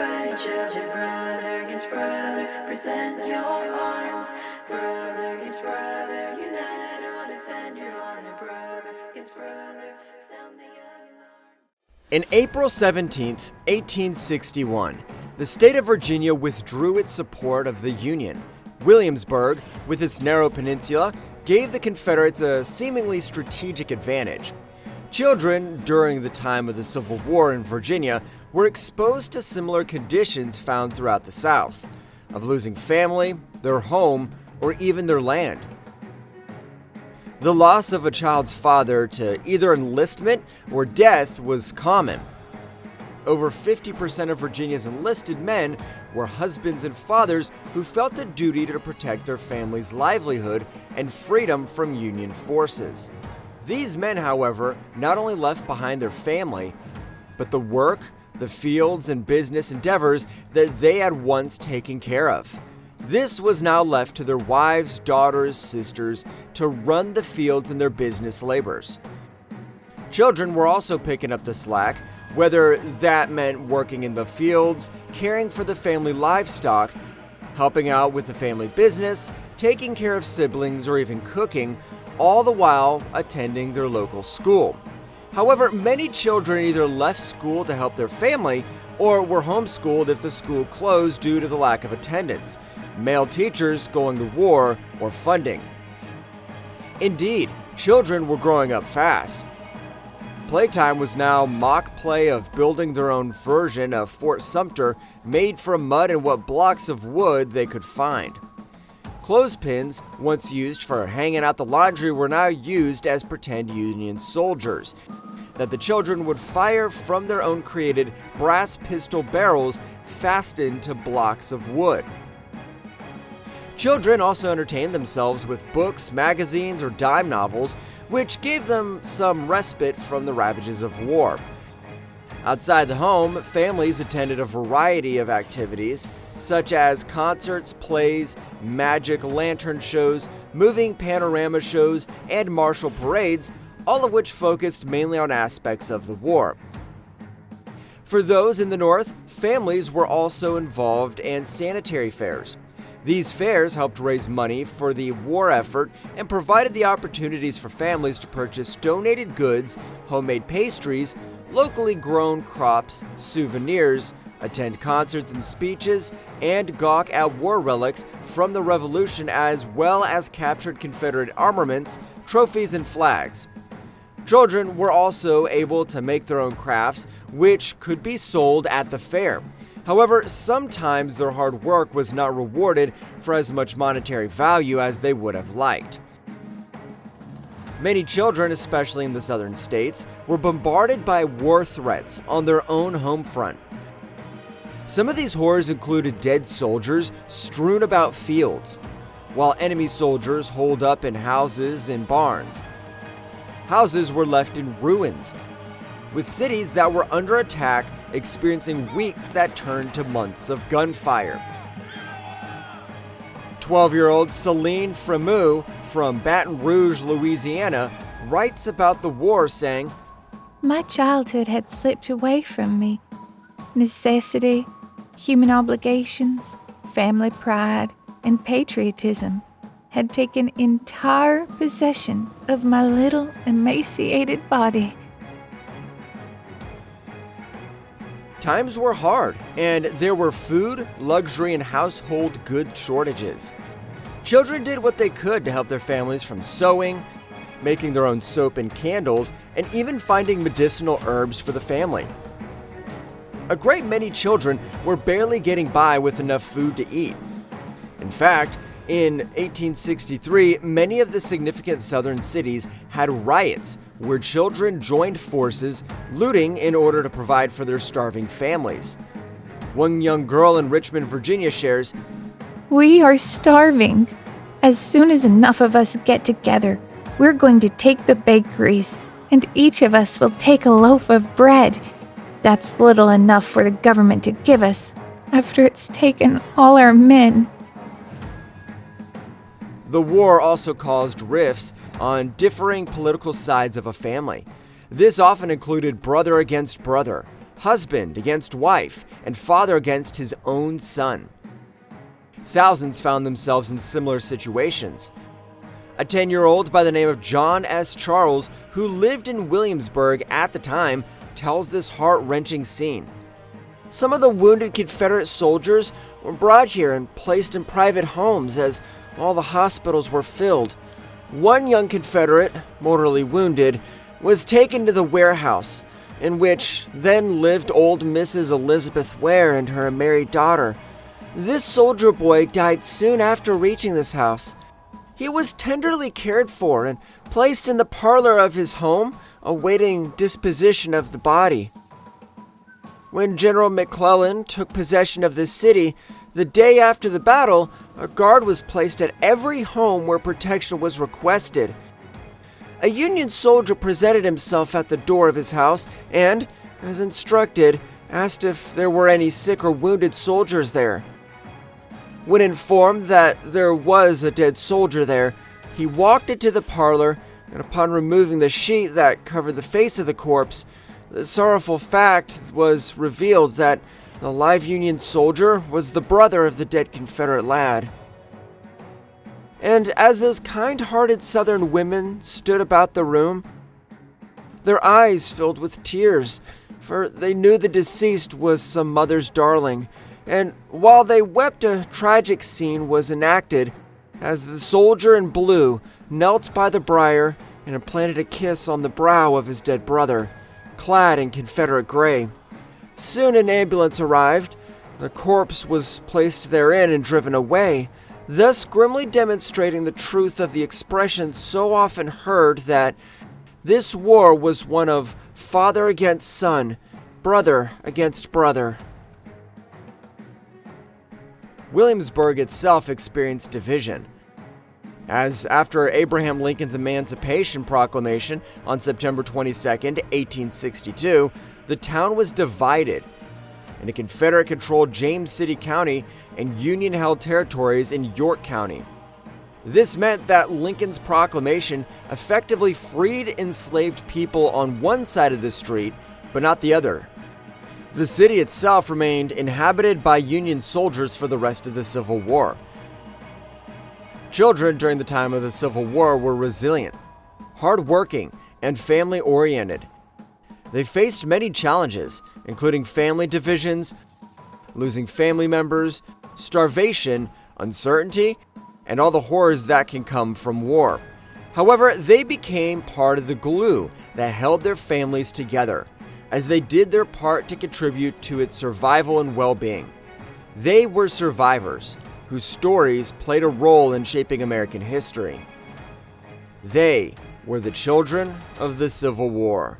fight each other, brother against brother. Present your arms, brother against brother. Unite or defend your honor, brother against brother. Sound the alarm. In April 17, 1861, the state of Virginia withdrew its support of the Union. Williamsburg, with its narrow peninsula, gave the Confederates a seemingly strategic advantage. Children, during the time of the Civil War in Virginia, were exposed to similar conditions found throughout the South, of losing family, their home, or even their land. The loss of a child's father to either enlistment or death was common. Over 50% of Virginia's enlisted men were husbands and fathers who felt a duty to protect their family's livelihood and freedom from Union forces. These men, however, not only left behind their family, but the work, the fields, and business endeavors that they had once taken care of. This was now left to their wives, daughters, sisters to run the fields and their business labors. Children were also picking up the slack, whether that meant working in the fields, caring for the family livestock, helping out with the family business, taking care of siblings, or even cooking, all the while attending their local school. However, many children either left school to help their family or were homeschooled if the school closed due to the lack of attendance, male teachers going to war, or funding. Indeed, children were growing up fast. Playtime was now mock play of building their own version of Fort Sumter made from mud and what blocks of wood they could find. Clothespins, once used for hanging out the laundry, were now used as pretend Union soldiers that the children would fire from their own created brass pistol barrels fastened to blocks of wood. Children also entertained themselves with books, magazines, or dime novels, which gave them some respite from the ravages of war. Outside the home, families attended a variety of activities, such as concerts, plays, magic lantern shows, moving panorama shows, and martial parades, all of which focused mainly on aspects of the war. For those in the North, families were also involved in sanitary fairs. These fairs helped raise money for the war effort and provided the opportunities for families to purchase donated goods, homemade pastries, locally grown crops, souvenirs, attend concerts and speeches, and gawk at war relics from the Revolution, as well as captured Confederate armaments, trophies, and flags. Children were also able to make their own crafts, which could be sold at the fair. However, sometimes their hard work was not rewarded for as much monetary value as they would have liked. Many children, especially in the southern states, were bombarded by war threats on their own home front. Some of these horrors included dead soldiers strewn about fields, while enemy soldiers holed up in houses and barns. Houses were left in ruins, with cities that were under attack experiencing weeks that turned to months of gunfire. 12-year-old Celine Fremou from Baton Rouge, Louisiana, writes about the war, saying, "My childhood had slipped away from me. Necessity, human obligations, family pride, and patriotism had taken entire possession of my little emaciated body." Times were hard, and there were food, luxury, and household good shortages. Children did what they could to help their families, from sewing, making their own soap and candles, and even finding medicinal herbs for the family. A great many children were barely getting by with enough food to eat. In fact, in 1863, many of the significant southern cities had riots where children joined forces, looting in order to provide for their starving families. One young girl in Richmond, Virginia shares, "We are starving. As soon as enough of us get together, we're going to take the bakeries, and each of us will take a loaf of bread. That's little enough for the government to give us, after it's taken all our men." The war also caused rifts on differing political sides of a family. This often included brother against brother, husband against wife, and father against his own son. Thousands found themselves in similar situations. A 10-year-old by the name of John S. Charles, who lived in Williamsburg at the time, tells this heart-wrenching scene. Some of the wounded Confederate soldiers were brought here and placed in private homes as all the hospitals were filled. One young Confederate, mortally wounded, was taken to the warehouse, in which then lived old Mrs. Elizabeth Ware and her married daughter. This soldier boy died soon after reaching this house. He was tenderly cared for and placed in the parlor of his home, awaiting disposition of the body. When General McClellan took possession of the city, the day after the battle, a guard was placed at every home where protection was requested. A Union soldier presented himself at the door of his house and, as instructed, asked if there were any sick or wounded soldiers there. When informed that there was a dead soldier there, he walked into the parlor, and upon removing the sheet that covered the face of the corpse, the sorrowful fact was revealed that the live Union soldier was the brother of the dead Confederate lad. And as those kind-hearted Southern women stood about the room, their eyes filled with tears, for they knew the deceased was some mother's darling, and while they wept, a tragic scene was enacted as the soldier in blue knelt by the briar and implanted a kiss on the brow of his dead brother, clad in Confederate gray. Soon an ambulance arrived. The corpse was placed therein and driven away, thus grimly demonstrating the truth of the expression so often heard that this war was one of father against son, brother against brother. Williamsburg itself experienced division, as after Abraham Lincoln's Emancipation Proclamation on September 22, 1862, the town was divided into Confederate-controlled James City County and Union-held territories in York County. This meant that Lincoln's proclamation effectively freed enslaved people on one side of the street, but not the other. The city itself remained inhabited by Union soldiers for the rest of the Civil War. Children during the time of the Civil War were resilient, hardworking, and family-oriented. They faced many challenges, including family divisions, losing family members, starvation, uncertainty, and all the horrors that can come from war. However, they became part of the glue that held their families together, as they did their part to contribute to its survival and well-being. They were survivors whose stories played a role in shaping American history. They were the children of the Civil War.